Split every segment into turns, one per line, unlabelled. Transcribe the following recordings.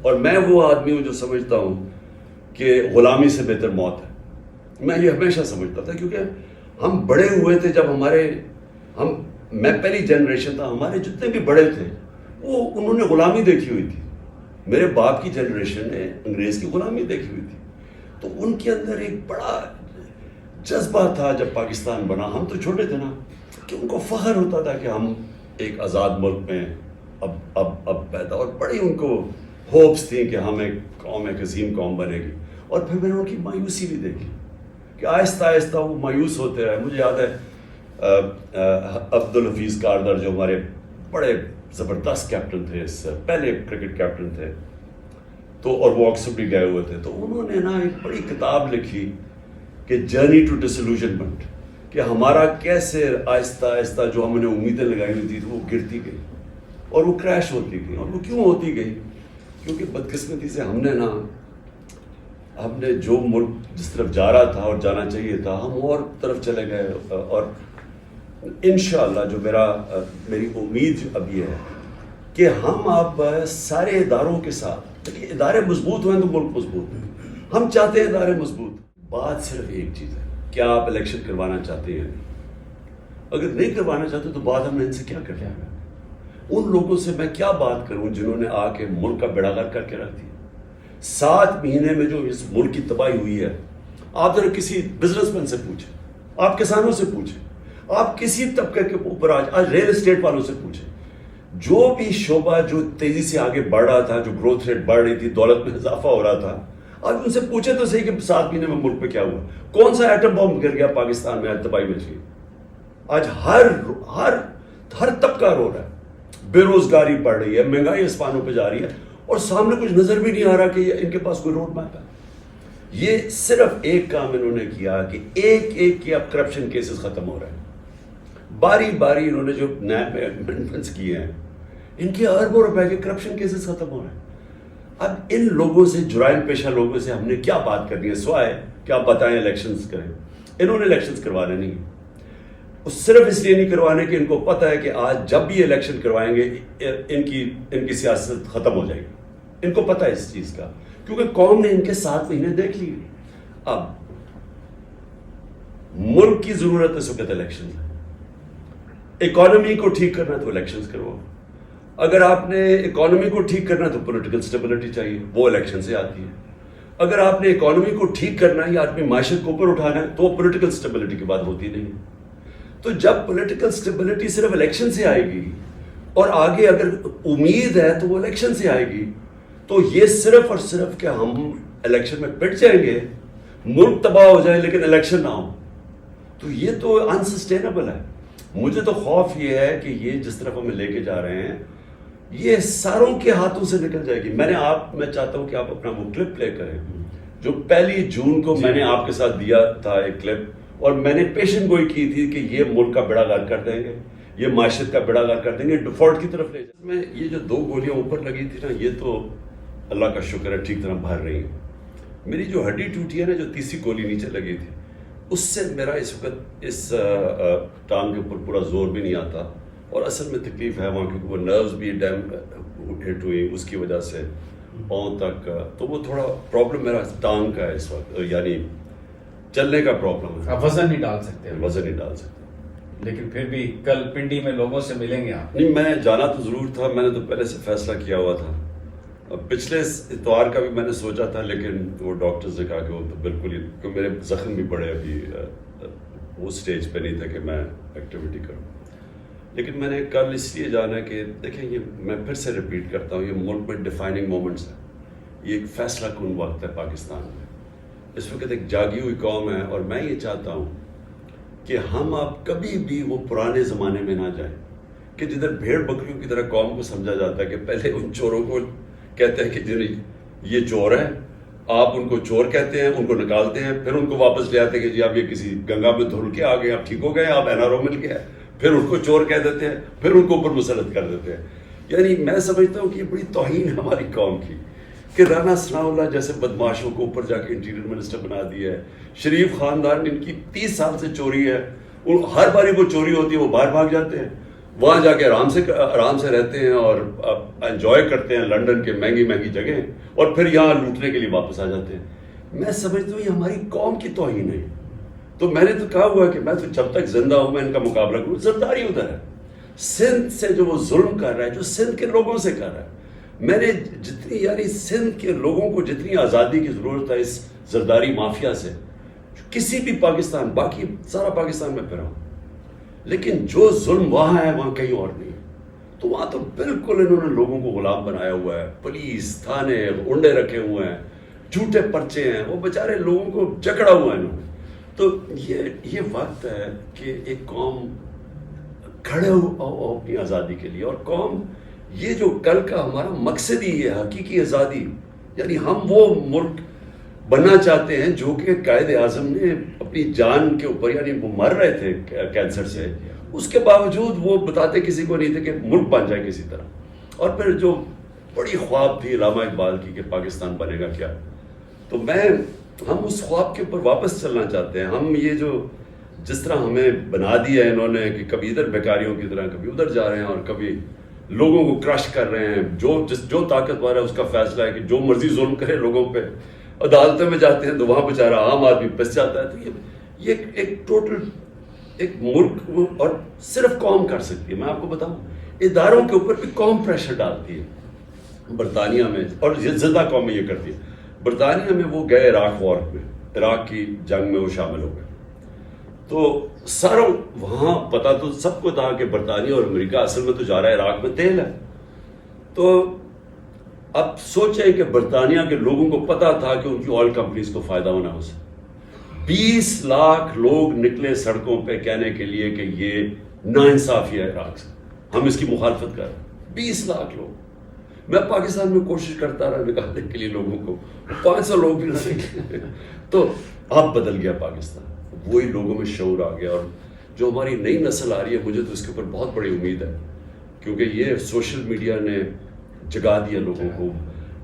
اور میں وہ آدمی ہوں جو سمجھتا ہوں کہ غلامی سے بہتر موت ہے. میں یہ ہمیشہ سمجھتا تھا کیونکہ ہم بڑے ہوئے تھے جب میں پہلی جنریشن تھا, ہمارے جتنے بھی بڑے تھے وہ انہوں نے غلامی دیکھی ہوئی تھی. میرے باپ کی جنریشن نے انگریز کی غلامی دیکھی ہوئی تھی. تو ان کے اندر ایک بڑا جذبہ تھا جب پاکستان بنا. ہم تو چھوٹے تھے نا, کہ ان کو فخر ہوتا تھا کہ ہم ایک آزاد ملک میں اب پیدا, اور بڑی ان کو ہوپس تھیں کہ ہم ایک عظیم قوم بنے گی. اور پھر میں نے ان کی مایوسی بھی دیکھی کہ آہستہ آہستہ وہ مایوس ہوتے رہے. مجھے یاد ہے عبدالحفیظ کاردر جو ہمارے بڑے زبردست کیپٹن تھے, پہلے کرکٹ کیپٹن تھے, تو اور وہ آکسفورڈ بھی گئے ہوئے تھے. تو انہوں نے نا ایک بڑی کتاب لکھی کہ جرنی ٹو ڈسلوژنمنٹ, کہ ہمارا کیسے آہستہ آہستہ جو ہم نے امیدیں لگائی ہوئی تھی وہ گرتی گئی اور وہ کریش ہوتی گئی. اور وہ کیوں ہوتی گئی؟ کیونکہ بدقسمتی سے ہم نے جو ملک جس طرف جا رہا تھا اور جانا چاہیے تھا, ہم اور طرف چلے گئے. اور انشاءاللہ جو میری امید اب یہ ہے کہ ہم اب سارے اداروں کے ساتھ, دیکھیے ادارے مضبوط ہوئے تو ملک مضبوط ہے. ہم چاہتے ہیں ادارے مضبوط. بات صرف ایک چیز ہے, کیا آپ الیکشن کروانا چاہتے ہیں؟ اگر نہیں کروانا چاہتے تو بات ہم نے ان سے کیا کرنا ہے؟ ان لوگوں سے میں کیا بات کروں جنہوں نے آ کے ملک کا بیڑا غرق کر کے رکھ دیا. 7 مہینے میں جو اس ملک کی تباہی ہوئی ہے, آپ ذرا کسی بزنس مین سے پوچھیں, آپ کسانوں سے پوچھیں, آپ کسی طبقے کے اوپر آج ریل اسٹیٹ والوں سے پوچھیں. جو بھی شعبہ جو تیزی سے آگے بڑھ رہا تھا, جو گروتھ ریٹ بڑھ رہی تھی, دولت میں اضافہ ہو رہا تھا, آج ان سے پوچھے تو صحیح کہ 7 مہینے میں ملک پہ کیا ہوا. کون سا ایٹم بم گر گیا پاکستان میں, آج تباہی مچ گئی. آج ہر طبقہ رو رہا ہے, بے روزگاری بڑھ رہی ہے, مہنگائی آسمانوں پہ جا رہی ہے, اور سامنے کچھ نظر بھی نہیں آ رہا کہ ان کے پاس کوئی روڈ میپ ہے. یہ صرف ایک کام انہوں نے کیا کہ ایک کے اب کرپشن کیسز ختم ہو رہے ہیں. باری باری انہوں نے جو نئے امینڈمنٹس کیے ہیں, ان کے اربوں روپے کے کرپشن کیسز ختم ہو رہے ہیں. اب ان لوگوں سے, جرائم پیشہ لوگوں سے ہم نے کیا بات کرنی ہے سوائے کہ آپ بتائیں الیکشنز کریں. انہوں نے الیکشنز کروانے نہیں, صرف اس لیے نہیں کروانے کہ ان کو پتہ ہے کہ آج جب بھی الیکشن کروائیں گے ان کی سیاست ختم ہو جائے گی. ان کو پتہ ہے اس چیز کا, کیونکہ قوم نے ان کے 7 مہینے دیکھ لیے. اب ملک کی ضرورت اس وقت الیکشن ہے. اکانومی کو ٹھیک کرنا تو الیکشنز کرواؤ. اگر آپ نے اکانومی کو ٹھیک کرنا تو پولیٹیکل سٹیبلٹی چاہیے, وہ الیکشن سے آتی ہے. اگر آپ نے اکانومی کو ٹھیک کرنا ہے یا اپنی معیشت کو اوپر اٹھانا ہے تو پولیٹیکل سٹیبلٹی کی بات ہوتی نہیں. تو جب پولیٹیکل سٹیبلٹی صرف الیکشن سے آئے گی, اور آگے اگر امید ہے تو وہ الیکشن سے آئے گی, تو یہ صرف اور صرف کہ ہم الیکشن میں پٹ جائیں گے, ملک تباہ ہو جائے لیکن الیکشن نہ ہو, تو یہ تو انسسٹینیبل ہے. مجھے تو خوف یہ ہے کہ یہ جس طرف ہمیں لے کے جا رہے ہیں یہ ساروں کے ہاتھوں سے نکل جائے گی. میں چاہتا ہوں کہ آپ اپنا وہ کلپ پلے کریں جو 1 جون کو میں نے آپ کے ساتھ دیا تھا, ایک کلپ, اور میں نے پیشن گوئی کی تھی کہ یہ ملک کا بیڑا غرق کر دیں گے, یہ معیشت کا بیڑا غرق کر دیں گے, ڈیفالٹ کی طرف لے جائیں. میں یہ جو 2 گولیاں اوپر لگی تھی نا, یہ تو اللہ کا شکر ہے ٹھیک طرح بھر رہی ہیں. میری جو ہڈی ٹوٹی ہے نا, جو تیسری گولی نیچے لگی تھی, اس سے میرا اس وقت اس ٹانگ کے اوپر پورا زور بھی نہیں آتا, اور اصل میں تکلیف ہے وہاں کیونکہ وہ نروز بھی ہٹ ہوئی اس کی وجہ سے پاؤں تک. تو وہ تھوڑا پرابلم میرا ٹانگ کا ہے اس وقت, یعنی چلنے کا پرابلم ہے.
آپ وزن نہیں ڈال سکتے؟
وزن نہیں ڈال سکتے.
لیکن پھر بھی کل پنڈی میں لوگوں سے ملیں گے آپ؟
نہیں, میں جانا تو ضرور تھا, میں نے تو پہلے سے فیصلہ کیا ہوا تھا. پچھلے اتوار کا بھی میں نے سوچا تھا, لیکن وہ ڈاکٹرز نے کہا کہ وہ تو بالکل ہی, کیونکہ میرے زخم بھی بڑے ابھی وہ اسٹیج پہ نہیں تھا کہ میں ایکٹیویٹی کروں. لیکن میں نے کل اس لیے جانا کہ دیکھیں, یہ میں پھر سے ریپیٹ کرتا ہوں, یہ ملک میں ڈیفائننگ مومنٹس ہیں. یہ ایک فیصلہ کن وقت ہے پاکستان میں. اس وقت ایک جاگی ہوئی قوم ہے, اور میں یہ چاہتا ہوں کہ ہم اب کبھی بھی وہ پرانے زمانے میں نہ جائیں کہ جدھر بھیڑ بکریوں کی طرح قوم کو سمجھا جاتا ہے کہ پہلے ان چوروں کو کہتے ہیں کہ جنہیں یہ چور ہیں, آپ ان کو چور کہتے ہیں, ان کو نکالتے ہیں, پھر ان کو واپس لے آتے ہیں کہ جی آپ یہ کسی گنگا میں دھل کے آ گئے, آپ ٹھیک ہو گئے, آپ NRO مل گیا, پھر ان کو چور کہہ دیتے ہیں, پھر ان کو اوپر مسلط کر دیتے ہیں. یعنی میں سمجھتا ہوں کہ یہ بڑی توہین ہے ہماری قوم کی کہ رانا ثناء اللہ جیسے بدماشوں کو اوپر جا کے انٹیریئر منسٹر بنا دیا ہے. شریف خاندان ان کی 30 سال سے چوری ہے, ہر باری وہ چوری ہوتی ہے وہ باہر بھاگ جاتے ہیں, وہاں جا کے آرام سے رہتے ہیں اور انجوائے کرتے ہیں لنڈن کے مہنگی جگہیں، اور پھر یہاں لوٹنے کے لیے واپس آ جاتے ہیں۔ میں سمجھتا ہوں یہ ہماری قوم کی توہین ہے۔ تو میں نے تو کہا ہوا کہ میں تو جب تک زندہ ہوں میں ان کا مقابلہ کروں۔ زرداری ادھر ہے، سندھ سے جو وہ ظلم کر رہا ہے، جو سندھ کے لوگوں سے کر رہا ہے، میں نے جتنی یعنی سندھ کے لوگوں کو جتنی آزادی کی ضرورت ہے اس زرداری مافیا سے، کسی بھی پاکستان، باقی سارا پاکستان میں پھرا ہوں، لیکن جو ظلم وہاں ہے وہاں کہیں اور نہیں۔ تو وہاں تو بالکل انہوں نے لوگوں کو غلام بنایا ہوا ہے، پولیس، تھانے، اونڈے رکھے ہوئے ہیں، جھوٹے پرچے ہیں، وہ بیچارے لوگوں کو جکڑا ہوا ہے انہوں نے۔ تو یہ وقت ہے کہ ایک قوم کھڑے ہو اپنی آزادی کے لیے، اور قوم یہ جو کل کا ہمارا مقصد ہی ہے حقیقی آزادی، یعنی ہم وہ ملک بننا چاہتے ہیں جو کہ قائد اعظم نے اپنی جان کے اوپر، یعنی وہ مر رہے تھے کینسر سے، اس کے باوجود وہ بتاتے کسی کو نہیں تھے کہ ملک بن جائے کسی طرح۔ اور پھر جو بڑی خواب تھی علامہ اقبال کی کہ پاکستان بنے گا کیا، تو ہم اس خواب کے اوپر واپس چلنا چاہتے ہیں۔ ہم یہ جو جس طرح ہمیں بنا دیا ہے انہوں نے کہ کبھی ادھر بیکاریوں کی طرح کبھی ادھر جا رہے ہیں، اور کبھی لوگوں کو کرش کر رہے ہیں، جو طاقتور ہے اس کا فیصلہ ہے کہ جو مرضی ظلم کرے لوگوں پہ، عدالتوں میں جاتے ہیں تو وہاں بیچارہ عام آدمی پھنس جاتا ہے۔ تو یہ ایک ٹوٹل ایک ملک اور صرف قوم کر سکتی ہے۔ میں آپ کو بتاؤں اداروں کے اوپر بھی قوم پریشر ڈالتی ہے برطانیہ میں، اور زندہ قوم میں یہ کرتی ہے۔ برطانیہ میں وہ گئے عراق وار میں، عراق کی جنگ میں وہ شامل ہو گئے، تو ساروں وہاں پتہ تو سب کو تھا کہ برطانیہ اور امریکہ اصل میں تو جا رہا ہے عراق میں تیل ہے۔ تو اب سوچیں کہ برطانیہ کے لوگوں کو پتا تھا کہ ان کی آئل کمپنیز کو فائدہ ہونا ہے، اسے 20 لاکھ لوگ نکلے سڑکوں پہ کہنے کے لیے کہ یہ ناانصافی ہے عراق سے، ہم اس کی مخالفت کر رہے ہیں۔ 20 لاکھ لوگ۔ میں پاکستان میں کوشش کرتا رہا نکالنے کے لیے لوگوں کو، 500 لوگ بھی نہ نکلے۔ تو اب بدل گیا پاکستان، وہی لوگوں میں شعور آ گیا، اور جو ہماری نئی نسل آ رہی ہے مجھے تو اس کے اوپر بہت بڑی امید ہے، کیونکہ یہ سوشل میڈیا نے جگا دیا لوگوں کو۔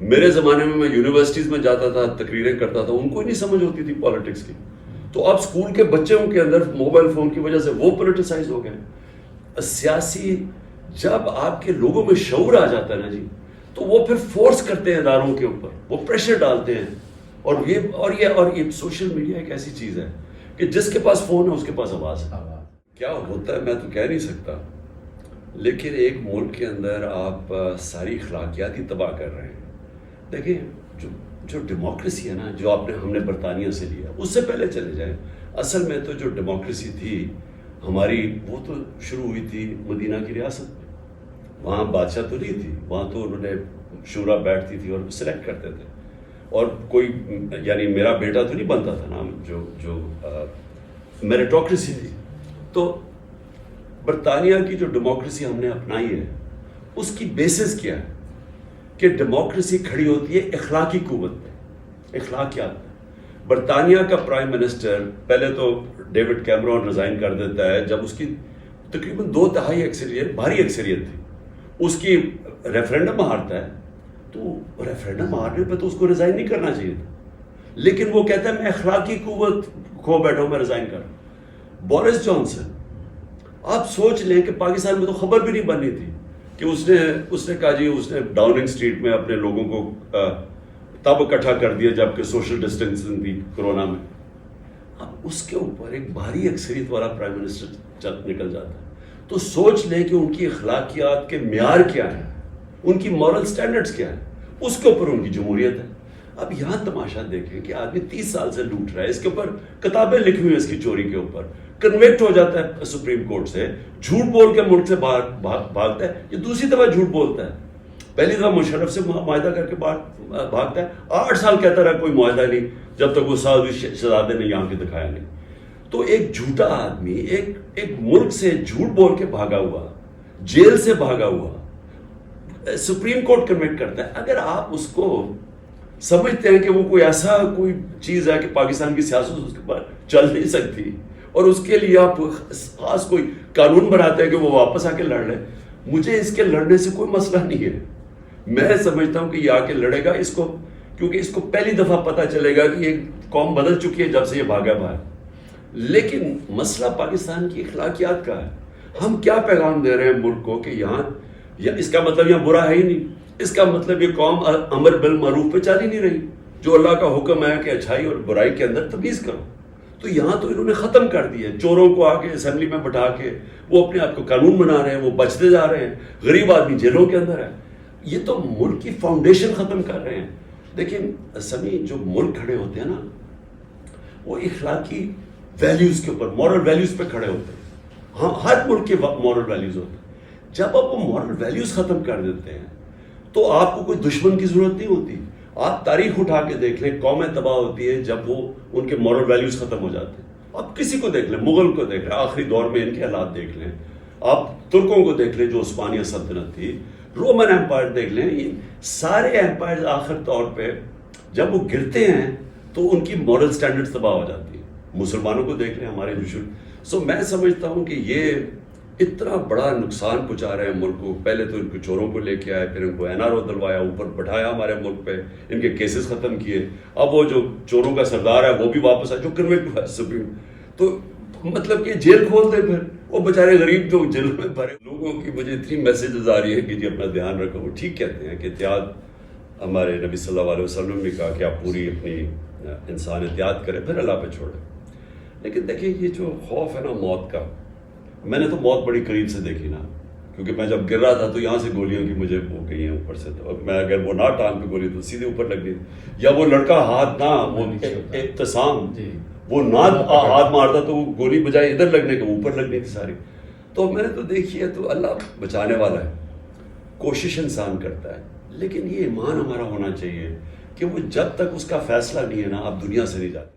میرے زمانے میں یونیورسٹیز میں جاتا تھا، تقریریں کرتا تھا، ان کو ہی نہیں سمجھ ہوتی تھی پالیٹکس کی، تو اب اسکول کے بچوں کے اندر موبائل فون کی وجہ سے وہ پولیٹیسائز ہو گئے۔ سیاسی جب آپ کے لوگوں میں شعور آ جاتا ہے نا جی، تو وہ پھر فورس کرتے ہیں اداروں کے اوپر، وہ پریشر ڈالتے ہیں۔ اور یہ سوشل میڈیا ایک ایسی چیز ہے کہ جس کے پاس فون ہے اس کے پاس آواز ہے۔ کیا ہوتا ہے میں تو کہہ نہیں سکتا، لیکن ایک ملک کے اندر آپ ساری اخلاقیات ہی تباہ کر رہے ہیں۔ دیکھیں جو ڈیموکریسی ہے نا، جو ہم نے برطانیہ سے لیا، اس سے پہلے چلے جائیں، اصل میں تو جو ڈیموکریسی تھی ہماری وہ تو شروع ہوئی تھی مدینہ کی ریاست میں۔ وہاں بادشاہ تو نہیں تھی، وہاں تو انہوں نے شورا بیٹھتی تھی اور سلیکٹ کرتے تھے، اور کوئی یعنی میرا بیٹا تو نہیں بنتا تھا نا، جو میریٹوکریسی تھی۔ تو برطانیہ کی جو ڈیموکریسی ہم نے اپنائی ہے اس کی بیسس کیا ہے کہ ڈیموکریسی کھڑی ہوتی ہے اخلاقی قوت پہ، اخلاقیات پہ۔ برطانیہ کا پرائم منسٹر پہلے تو ڈیوڈ کیمرون ریزائن کر دیتا ہے جب اس کی تقریباً 2/3 اکثریت، بھاری اکثریت تھی، اس کی ریفرینڈم ہارتا ہے، تو ریفرینڈم ہارنے پہ تو اس کو ریزائن نہیں کرنا چاہیے تھا، لیکن وہ کہتا ہے میں اخلاقی قوت کھو بیٹھا ہوں، میں ریزائن کر رہا ہوں۔ بورس جانسن، آپ سوچ لیں کہ پاکستان میں تو خبر بھی نہیں بننی تھی کہ اس نے کہا جی اس نے ڈاؤننگ اسٹریٹ میں اپنے لوگوں کو تب اکٹھا کر دیا جبکہ سوشل ڈسٹینسنگ تھی کورونا میں۔ اب اس کے اوپر ایک بھاری اکثریت والا پرائم منسٹر نکل جاتا ہے، تو سوچ لیں کہ ان کی اخلاقیات کے معیار کیا ہیں، ان کی مورل سٹینڈرڈز کیا ہیں، اس کے اوپر ان کی جمہوریت ہے۔ اب یہاں تماشا دیکھیں کہ آدمی 30 سال سے لوٹ رہا ہے، اس کے اوپر کتابیں لکھی ہوئی ہیں اس کی چوری کے اوپر، کنوکٹ ہو جاتا ہے سپریم کورٹ سے، جھوٹ بول کے ملک سے بھاگتا ہے، یہ دوسری دفعہ جھوٹ بولتا ہے۔ پہلی دفعہ مشرف سے معاہدہ کر کے بھاگتا ہے، 8 سال کہتا رہا کوئی معاہدہ نہیں، جب تک وہ سعودی شہزادے نے یہاں کے دکھایا نہیں۔ تو ایک جھوٹا آدمی ایک ملک سے جھوٹ بول کے بھاگا ہوا، جیل سے بھاگا ہوا، سپریم کورٹ کنوکٹ کرتا ہے۔ اگر آپ اس کو سمجھتے ہیں کہ وہ کوئی ایسا کوئی چیز ہے کہ پاکستان کی سیاست اس کے بعد چل نہیں سکتی، اور اس کے لیے آپ خاص کوئی قانون بناتے ہیں کہ وہ واپس آ کے لڑ لے، مجھے اس کے لڑنے سے کوئی مسئلہ نہیں ہے۔ میں سمجھتا ہوں کہ یہ آ کے لڑے گا اس کو، کیونکہ اس کو پہلی دفعہ پتہ چلے گا کہ یہ قوم بدل چکی ہے جب سے یہ بھاگا باہر۔ لیکن مسئلہ پاکستان کی اخلاقیات کا ہے۔ ہم کیا پیغام دے رہے ہیں ملک کو کہ یہاں اس کا مطلب یہاں برا ہے ہی نہیں، اس کا مطلب یہ قوم امر بالمعروف پہ چل ہی نہیں رہی، جو اللہ کا حکم ہے کہ اچھائی اور برائی کے اندر تمیز کرو. تو یہاں تو انہوں نے ختم کر دیا، چوروں کو آ کے اسمبلی میں بٹھا کے وہ اپنے آپ کو قانون بنا رہے ہیں، وہ بچتے جا رہے ہیں، غریب آدمی جیلوں کے اندر ہے. یہ تو ملک کی فاؤنڈیشن ختم کر رہے ہیں. دیکھیں سمی، جو ملک کھڑے ہوتے ہیں نا وہ اخلاقی ویلیوز کے اوپر، مورل ویلیوز پہ کھڑے ہوتے ہیں. ہاں ہر ملک کے مورل ویلیوز ہوتے ہیں. جب آپ وہ مورل ویلیوز ختم کر دیتے ہیں تو آپ کو کوئی دشمن کی ضرورت نہیں ہوتی. آپ تاریخ اٹھا کے دیکھ لیں، قومیں تباہ ہوتی ہے جب وہ ان کے مورل ویلیوز ختم ہو جاتے ہیں. آپ کسی کو دیکھ لیں، مغل کو دیکھ لیں، آخری دور میں ان کے حالات دیکھ لیں. آپ ترکوں کو دیکھ لیں جو عثمانیہ سلطنت تھی، رومن ایمپائر دیکھ لیں. یہ سارے ایمپائر آخر طور پہ جب وہ گرتے ہیں تو ان کی مورل سٹینڈرڈ تباہ ہو جاتی ہے. مسلمانوں کو دیکھ لیں، ہمارے میں سمجھتا ہوں کہ یہ اتنا بڑا نقصان پہنچا رہے ہیں ملک کو. پہلے تو ان کو چوروں کو لے کے آئے، پھر ان کو NRO دلوایا، اوپر بٹھایا ہمارے ملک پہ، ان کے کیسز ختم کیے. اب وہ جو چوروں کا سردار ہے وہ بھی واپس آئے جو کنوکٹ ہوا ہے سپریم. تو مطلب کہ جیل کھول دے، پھر وہ بیچارے غریب جو جیلوں میں بھرے لوگوں کی. مجھے اتنی میسیجز آ رہی ہے کہ جی اپنا دھیان رکھو. وہ ٹھیک کہتے ہیں کہ احتیاط، ہمارے نبی صلی اللہ علیہ وسلم نے کہا کہ آپ پوری اپنی انسان احتیاط کریں پھر اللہ پہ چھوڑیں. لیکن دیکھیں یہ جو خوف ہے نا موت کا، میں نے تو موت بڑی قریب سے دیکھی نا، کیونکہ میں جب گر رہا تھا تو یہاں سے گولیاں کی مجھے ہو گئی ہیں اوپر سے. تو میں اگر وہ نہ ٹانگ پہ گولی تو سیدھے اوپر لگ گئی، یا وہ لڑکا ہاتھ نہ، وہ ابتسام وہ نہ ہاتھ مارتا تو وہ گولی بجائے ادھر لگنے کے اوپر لگنی تھی ساری. تو میں نے تو دیکھی ہے. تو اللہ بچانے والا ہے، کوشش انسان کرتا ہے. لیکن یہ ایمان ہمارا ہونا چاہیے کہ وہ جب تک اس کا فیصلہ نہیں ہے نا آپ دنیا سے نہیں جاتے.